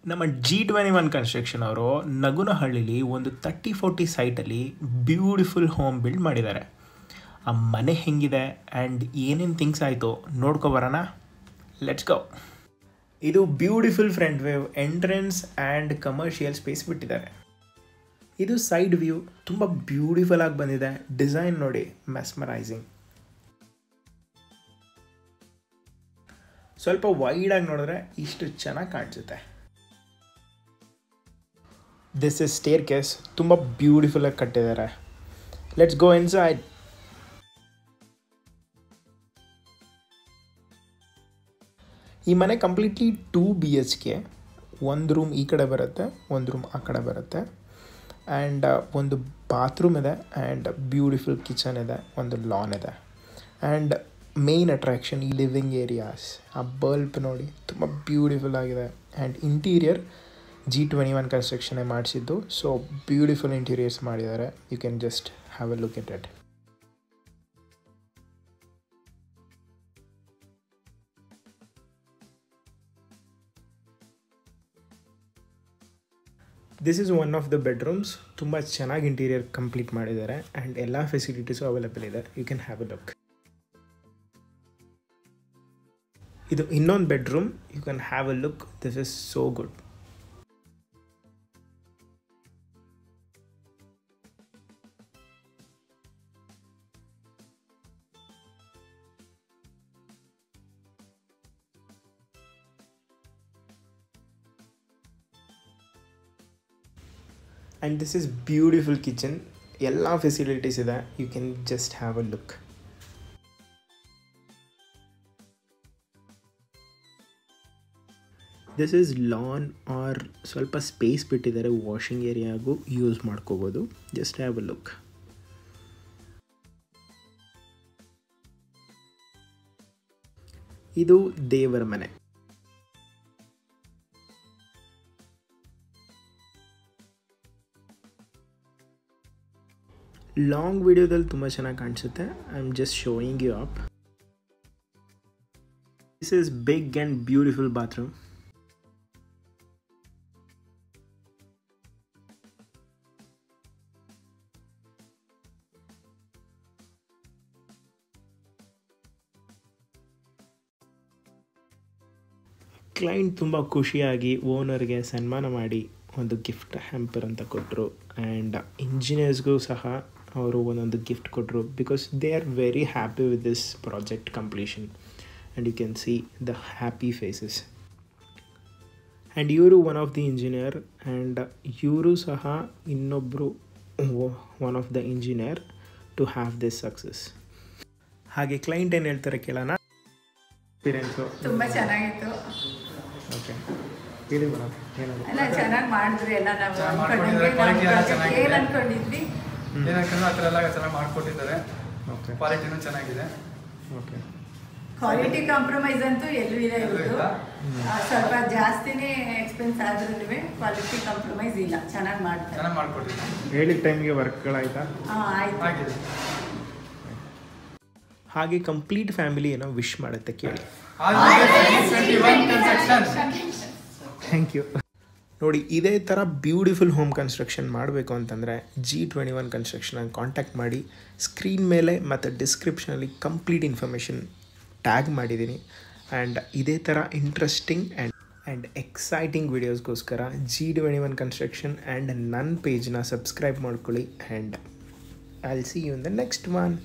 ನಮ್ಮ G21 construction ಅವರು ನಗುನಹಳ್ಳಿಲಿ ಒಂದು 30-40 ಸೈಟಲ್ಲಿ ಬ್ಯೂಟಿಫುಲ್ ಹೋಮ್ ಬಿಲ್ಡ್ ಮಾಡಿದ್ದಾರೆ. ಆ ಮನೆ ಹೆಂಗಿದೆ ಆ್ಯಂಡ್ ಏನೇನು ಥಿಂಗ್ಸ್ ಆಯಿತು ನೋಡ್ಕೊಬರೋಣ. Let's go. ಇದು beautiful front wave entrance and commercial space ಬಿಟ್ಟಿದ್ದಾರೆ. ಇದು ಸೈಡ್ ವ್ಯೂ ತುಂಬ ಬ್ಯೂಟಿಫುಲ್ ಆಗಿ ಬಂದಿದೆ. ಡಿಸೈನ್ ನೋಡಿ, ಮೆಸ್ಮರೈಸಿಂಗ್. ಸ್ವಲ್ಪ ವೈಡಾಗಿ ನೋಡಿದ್ರೆ ಇಷ್ಟು ಚೆನ್ನಾಗಿ ಕಾಣಿಸುತ್ತೆ. ದಿಸ್ ಇಸ್ ಸ್ಟೇರ್ ಕೇಸ್, ತುಂಬ ಬ್ಯೂಟಿಫುಲ್ಲಾಗಿ ಕಟ್ಟಿದ್ದಾರೆ. Let's go inside. ಈ ಮನೆ ಕಂಪ್ಲೀಟ್ಲಿ 2 BHK. ಒಂದು ರೂಮ್ ಈ ಕಡೆ ಬರುತ್ತೆ, ಒಂದು ರೂಮ್ ಆ ಕಡೆ ಬರುತ್ತೆ. ಆ್ಯಂಡ್ ಒಂದು ಬಾತ್ರೂಮ್ ಇದೆ ಆ್ಯಂಡ್ ಬ್ಯೂಟಿಫುಲ್ ಕಿಚನ್ ಇದೆ, ಒಂದು ಲಾನ್ ಇದೆ. ಆ್ಯಂಡ್ ಮೇನ್ ಅಟ್ರಾಕ್ಷನ್ ಈ ಲಿವಿಂಗ್ ಏರಿಯಾಸ್. ಆ ಬಲ್ಬ್ ನೋಡಿ, ತುಂಬ ಬ್ಯೂಟಿಫುಲ್ ಆಗಿದೆ. ಆ್ಯಂಡ್ ಇಂಟೀರಿಯರ್ G21 ಕನ್ಸ್ಟ್ರಕ್ಷನ್ನೇ ಮಾಡಿಸಿದ್ದು. ಸೊ ಬ್ಯೂಟಿಫುಲ್ ಇಂಟೀರಿಯರ್ಸ್ ಮಾಡಿದ್ದಾರೆ. You can just have a look at it. This is one of the bedrooms. ತುಂಬ ಚೆನ್ನಾಗಿ ಇಂಟೀರಿಯರ್ ಕಂಪ್ಲೀಟ್ ಮಾಡಿದ್ದಾರೆ ಆ್ಯಂಡ್ ಎಲ್ಲ ಫೆಸಿಲಿಟೀಸು ಅವೈಲೇಬಲ್ ಇದೆ. You can have a look. ಇದು ಇನ್ನೊಂದು bedroom. You can have a look. This is so good. And this is beautiful kitchen. ಎಲ್ಲ facilities ಇದೆ. You can just have a look. This is lawn or ಸ್ವಲ್ಪ space ಬಿಟ್ಟಿದ್ದಾರೆ, washing ಏರಿಯಾಗೂ use ಮಾಡ್ಕೋಬೋದು. Just have a look. ಇದು ದೇವರ ಮನೆ. Long ವಿಡಿಯೋದಲ್ಲಿ ತುಂಬ ಚೆನ್ನಾಗಿ ಕಾಣಿಸುತ್ತೆ. I am just showing you up. This is big and beautiful bathroom. Client ತುಂಬ ಖುಷಿಯಾಗಿ ಓನರ್ಗೆ ಸನ್ಮಾನ ಮಾಡಿ ಒಂದು ಗಿಫ್ಟ್ ಹ್ಯಾಂಪರ್ ಅಂತ ಕೊಟ್ಟರು. ಆ್ಯಂಡ್ ಇಂಜಿನಿಯರ್ಸ್ಗೂ ಸಹ ಅವರು ಒಂದೊಂದು ಗಿಫ್ಟ್ ಕೊಟ್ಟರು. Because they are very happy with this project completion. And you can see the happy faces. And ಇವರು one of the engineer. And ಇವರು ಸಹ ಇನ್ನೊಬ್ಬರು one of the engineer to have this success. ಹಾಗೆ client ಏನು ಹೇಳ್ತಾರೆ ಕೇಳೋಣ. Experience ತುಂಬ ಚೆನ್ನಾಗಿತ್ತು. ಓಕೆ, ಹೇಳಿ ಮೇಡಮ್. ಎಲ್ಲ ಚೆನ್ನಾಗಿ ಮಾಡಿದ್ರಿ. ಎಲ್ಲ ನಾವು ಏನು ಅಂದ್ಕೊಂಡಿದ್ವಿ ಏನಕ್ಕಂದ್ರೆ ಆ ಥರ ಎಲ್ಲ ಚೆನ್ನಾಗಿ ಮಾಡಿಕೊಟ್ಟಿದ್ದಾರೆ. ಓಕೆ, ಕ್ವಾಲಿಟಿನೂ ಚೆನ್ನಾಗಿದೆ. ಓಕೆ, ಕ್ವಾಲಿಟಿ ಕಾಂಪ್ರಮೈಸ್ ಅಂತೂ ಎಲ್ಲೂ ಇದೆ. ಇವರು ಸ್ವಲ್ಪ ಜಾಸ್ತಿನೇ ಎಕ್ಸ್ಪೆನ್ಸ್ ಆದ್ರೂ ಕ್ವಾಲಿಟಿ ಕಾಂಪ್ರಮೈಸ್ ಇಲ್ಲ. ಚೆನ್ನಾಗಿ ಮಾಡ್ತಾರೆ. ಚೆನ್ನಾಗಿ ಮಾಡಿಕೊಟ್ಟಿದ್ದಾರೆ. ಹೇಳಿದ ಟೈಮ್ಗೆ ವರ್ಕ್ಗಳಾಯ್ತಾ? ಆಯ್ತು. ಆಗಿದೆ. ಹಾಗೆ ಕಂಪ್ಲೀಟ್ ಫ್ಯಾಮಿಲಿ ಏನೋ ವಿಶ್ ಮಾಡುತ್ತೆ ಕೇಳಿ. Thank you. ನೋಡಿ, ಇದೇ ಥರ ಬ್ಯೂಟಿಫುಲ್ ಹೋಮ್ ಕನ್ಸ್ಟ್ರಕ್ಷನ್ ಮಾಡಬೇಕು ಅಂತಂದರೆ G21 ಕನ್ಸ್ಟ್ರಕ್ಷನ್ ಕಾಂಟ್ಯಾಕ್ಟ್ ಮಾಡಿ. ಸ್ಕ್ರೀನ್ ಮೇಲೆ ಮತ್ತು ಡಿಸ್ಕ್ರಿಪ್ಷನಲ್ಲಿ ಕಂಪ್ಲೀಟ್ ಇನ್ಫಾರ್ಮೇಷನ್ ಟ್ಯಾಗ್ ಮಾಡಿದ್ದೀನಿ. ಆ್ಯಂಡ್ ಇದೇ ಥರ ಇಂಟ್ರೆಸ್ಟಿಂಗ್ ಆ್ಯಂಡ್ ಎಕ್ಸೈಟಿಂಗ್ ವೀಡಿಯೋಸ್ಗೋಸ್ಕರ G21 ಕನ್ಸ್ಟ್ರಕ್ಷನ್ ಆ್ಯಂಡ್ ನನ್ನ ಪೇಜ್ನ ಸಬ್ಸ್ಕ್ರೈಬ್ ಮಾಡ್ಕೊಳ್ಳಿ. And I will see you in the next one.